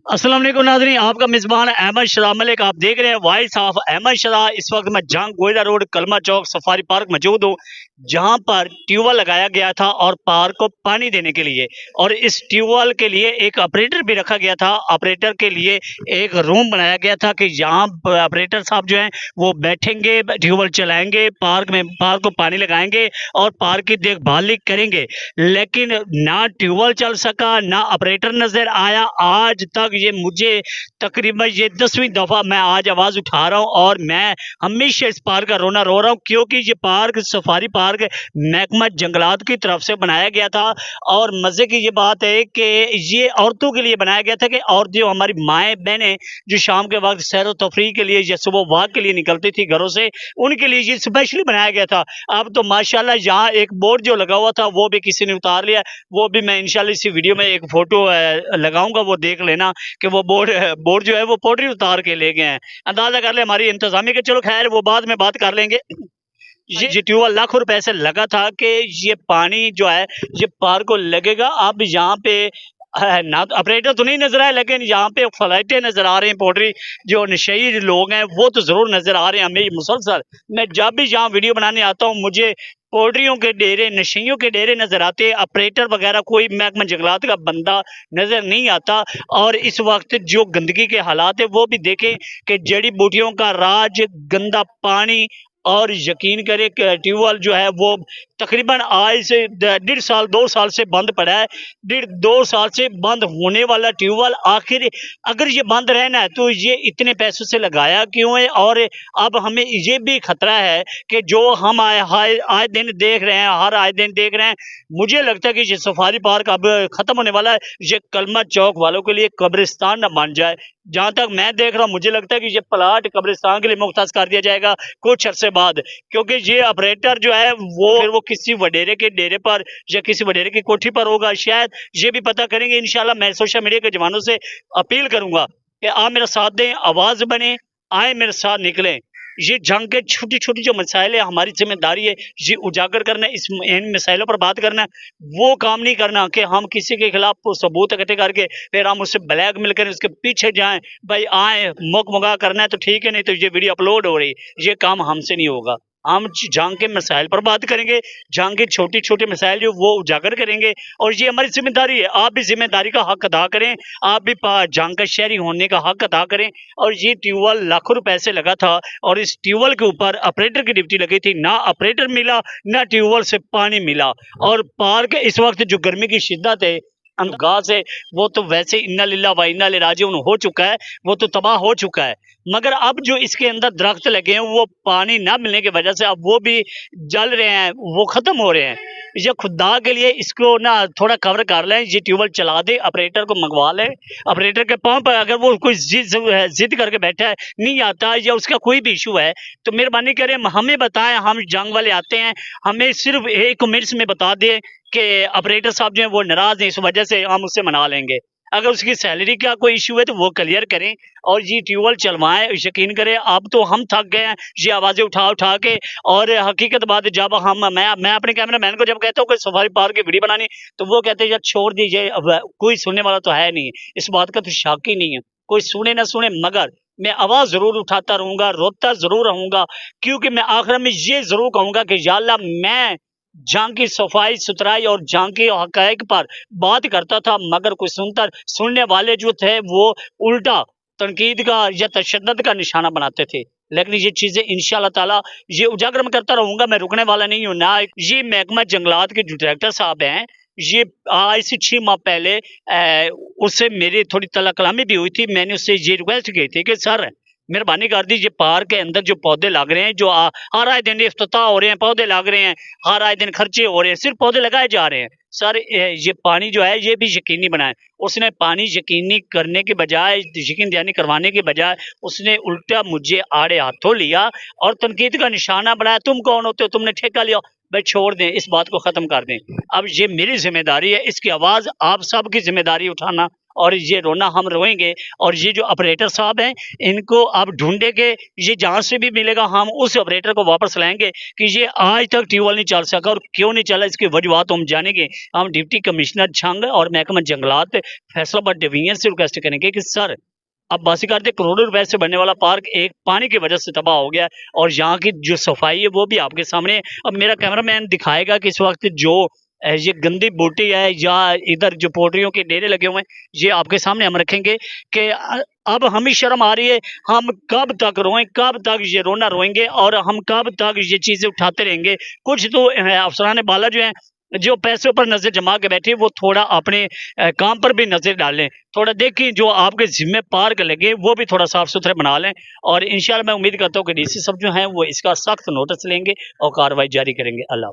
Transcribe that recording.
अस्सलाम वालेकुम नाज़रीन, आपका मेज़बान अहमद शरा मलिक। आप देख रहे हैं वॉइस ऑफ अहमद शरा। इस वक्त मैं जंग गोयदा रोड कलमा चौक सफारी पार्क मौजूद हूँ, जहाँ पर ट्यूबवेल लगाया गया था और पार्क को पानी देने के लिए। और इस ट्यूबवेल के लिए एक ऑपरेटर भी रखा गया था। ऑपरेटर के लिए एक रूम बनाया गया था कि यहाँ ऑपरेटर साहब जो हैं वो बैठेंगे, ट्यूबवेल चलाएंगे, पार्क को पानी लगाएंगे और पार्क की देखभाल करेंगे। लेकिन ना ट्यूबवेल चल सका, ना ऑपरेटर नजर आया। आज तक ये मुझे तकरीबन ये 10वीं दफा मैं आज आवाज उठा रहा हूँ और मैं हमेशा इस पार्क का रोना रो रहा हूँ, क्योंकि ये पार्क सफारी पार्क महकमा जंगलात की तरफ से बनाया गया था। और मजे की ये बात है कि ये औरतों के लिए बनाया गया था कि और जो हमारी माएँ बहनें जो शाम के वक्त सैर व तफरी के लिए या सुबह वॉक के लिए निकलती थी घरों से, उनके लिए ये स्पेशली बनाया गया था। अब तो माशाल्लाह यहाँ एक बोर्ड जो लगा हुआ था वो भी किसी ने उतार लिया। वो भी मैं इंशाल्लाह इसी वीडियो में एक फोटो लगाऊंगा, वो देख लेना कि वो बोर्ड जो है वो पोटरी उतार के ले गए हैं। अंदाजा कर ले हमारी इंतजामी के। चलो खैर वो बाद में बात कर लेंगे। ये ट्यूबवेल लाखों रुपए से लगा था कि ये पानी जो है ये पार्क को लगेगा। अब यहाँ पे ना ऑपरेटर तो नहीं नजर आए, लेकिन यहाँ पे फ्लाइटें नजर आ रही हैं। पोल्ट्री जो नशई लोग हैं वो तो जरूर नजर आ रहे हैं हमें मुसलसल। मैं जब भी यहाँ वीडियो बनाने आता हूँ मुझे पोल्ट्रियों के डेरे, नशियों के डेरे नजर आते हैं। ऑपरेटर वगैरह कोई महकमा जंगलात का बंदा नजर नहीं आता। और इस वक्त जो गंदगी के हालात है वो भी देखें कि जड़ी बूटियों का राज, गंदा पानी। और यकीन करें कि ट्यूबवेल जो है वो तकरीबन आज से 1.5 साल 2 साल से बंद पड़ा है। 1.5 2 साल से बंद होने वाला ट्यूबवेल आखिर अगर ये बंद रहना है तो ये इतने पैसों से लगाया क्यों है। और अब हमें ये भी खतरा है कि जो हम आए दिन देख रहे हैं, हर आए दिन देख रहे हैं, मुझे लगता है कि ये सफारी पार्क अब खत्म होने वाला है। ये कलमा चौक वालों के लिए कब्रिस्तान न बन जाए। जहां तक मैं देख रहा हूँ मुझे लगता है कि ये प्लाट कब्रिस्तान के लिए मुख्तस कर दिया जाएगा कुछ अरसे बाद, क्योंकि ये ऑपरेटर जो है वो फिर वो किसी वडेरे के डेरे पर या किसी वडेरे की कोठी पर होगा। शायद ये भी पता करेंगे इंशाल्लाह। मैं सोशल मीडिया के जवानों से अपील करूंगा कि आप मेरा साथ दें, आवाज बने, आए मेरे साथ निकलें। ये जंग के छोटी छोटी जो मसाइल है हमारी जिम्मेदारी है ये उजागर करना, इन मसाइलों पर बात करना। वो काम नहीं करना कि हम किसी के खिलाफ सबूत इकट्ठे करके फिर हम उससे ब्लैकमेल करें, उसके पीछे जाएं। भाई आए मुगा करना है तो ठीक है, नहीं तो ये वीडियो अपलोड हो रही, ये काम हमसे नहीं होगा। हम जंग के मसाइल पर बात करेंगे, जंग के छोटी छोटे मसाइल जो वो उजागर करेंगे। और ये हमारी जिम्मेदारी है। आप भी जिम्मेदारी का हक अदा करें, आप भी जंग का शहरी होने का हक अदा करें। और ये ट्यूबवेल लाखों रुपए से लगा था और इस ट्यूबवेल के ऊपर ऑपरेटर की ड्यूटी लगी थी। ना ऑपरेटर मिला, ना ट्यूबवेल से पानी मिला। और पार्क इस वक्त जो गर्मी की शिद्दत है अंदाज है वो तो वैसे इन्ना लिल्लाह व इन्ना इलैहि राजिऊन हो चुका है, वो तो तबाह हो चुका है। मगर अब जो इसके अंदर दरख्त लगे हैं वो पानी ना मिलने की वजह से अब वो भी जल रहे हैं, वो खत्म हो रहे हैं। ये खुदा के लिए इसको ना थोड़ा कवर कर लें, ये ट्यूबवेल चला दे, ऑपरेटर को मंगवा लें। ऑपरेटर के पाँव पर अगर वो कोई जिद करके बैठा है, नहीं आता या उसका कोई भी इशू है तो मेहरबानी करें हमें बताएं। हम जंग वाले आते हैं, हमें सिर्फ एक मिनट में बता दें कि ऑपरेटर साहब जो है वो नाराज हैं, इस वजह से हम उससे मना लेंगे। अगर उसकी सैलरी का कोई इशू है तो वो क्लियर करें और ये ट्यूबवेल चलवाएं। यकीन करें अब तो हम थक गए हैं ये आवाज़ें उठा उठा के। और हकीकत बात जब मैं अपने कैमरा मैन को जब कहता हूँ कि सफारी पार्क की वीडियो बनानी, तो वो कहते हैं यार छोड़ दीजिए, अब कोई सुनने वाला तो है नहीं, इस बात का तो शक ही नहीं है। कोई सुने ना सुने मगर मैं आवाज़ ज़रूर उठाता रहूँगा, रोता ज़रूर रहूँगा, क्योंकि मैं आखिर में ये ज़रूर कहूँगा कि या अल्लाह मैं जंग की सफाई सुथराई और जंग के हक़ाइक़ पर बात करता था, मगर कोई सुनने वाले जो थे वो उल्टा तनकीद का या तशद्दुद का निशाना बनाते थे। लेकिन ये चीज़ें इंशाअल्लाह ताला ये उजागर मैं करता रहूँगा, मैं रुकने वाला नहीं हूँ। ना ये महकमा जंगलात के जो डायरेक्टर साहब हैं, ये आज से 6 माह पहले उससे मेरी थोड़ी तला कलामी भी हुई थी। मैंने उससे ये रिक्वेस्ट की थी कि सर मेहरबानी कर दीजिए, पार्क के अंदर जो पौधे लग रहे हैं, जो हर आए दिन इफ्तिताह हो रहे हैं, पौधे लग रहे हैं, हर आए दिन खर्चे हो रहे हैं, सिर्फ पौधे लगाए जा रहे हैं। सर ये पानी जो है ये भी यकीनी बनाए। उसने पानी यकीनी करने के बजाय, यकीन दहानी करवाने के बजाय उसने उल्टा मुझे आड़े हाथों लिया और तनकीद का निशाना बनाया। तुम कौन होते हो, तुमने ठेका लिया। भाई छोड़ दें, इस बात को ख़त्म कर दें। अब ये मेरी जिम्मेदारी है, इसकी आवाज़ आप सब की जिम्मेदारी उठाना, और ये रोना हम रोएंगे। और ये जो ऑपरेटर साहब हैं इनको आप ढूंढेंगे, ये जहाँ से भी मिलेगा हम उस ऑपरेटर को वापस लाएंगे कि ये आज तक ट्यूबवेल नहीं चल सका और क्यों नहीं चला, इसकी वजूहत हम जानेंगे। हम डिप्टी कमिश्नर झंग और महकमा जंगलात फैसलाबाद डिवीजन से रिक्वेस्ट करेंगे कि सर अब बासी करते करोड़ों रुपए से बनने वाला पार्क एक पानी की वजह से तबाह हो गया और यहाँ की जो सफाई है वो भी आपके सामने है। अब मेरा कैमरामैन दिखाएगा कि इस वक्त जो ये गंदी बूटी है या इधर जो पोल्ट्रियों के डेरे लगे हुए हैं ये आपके सामने हम रखेंगे कि अब हमें शर्म आ रही है। हम कब तक रोएं, कब तक ये रोना रोएंगे और हम कब तक ये चीजें उठाते रहेंगे। कुछ तो अफसरान बाला जो हैं जो पैसों पर नजर जमा के बैठे वो थोड़ा अपने काम पर भी नजर डालें, थोड़ा देखिए जो आपके जिम्मे पार्क लगे वो भी थोड़ा साफ सुथरे बना लें। और इंशाल्लाह मैं उम्मीद करता हूँ कि डीसी साहब जो हैं वो इसका सख्त नोटिस लेंगे और कार्रवाई जारी करेंगे। अल्लाह।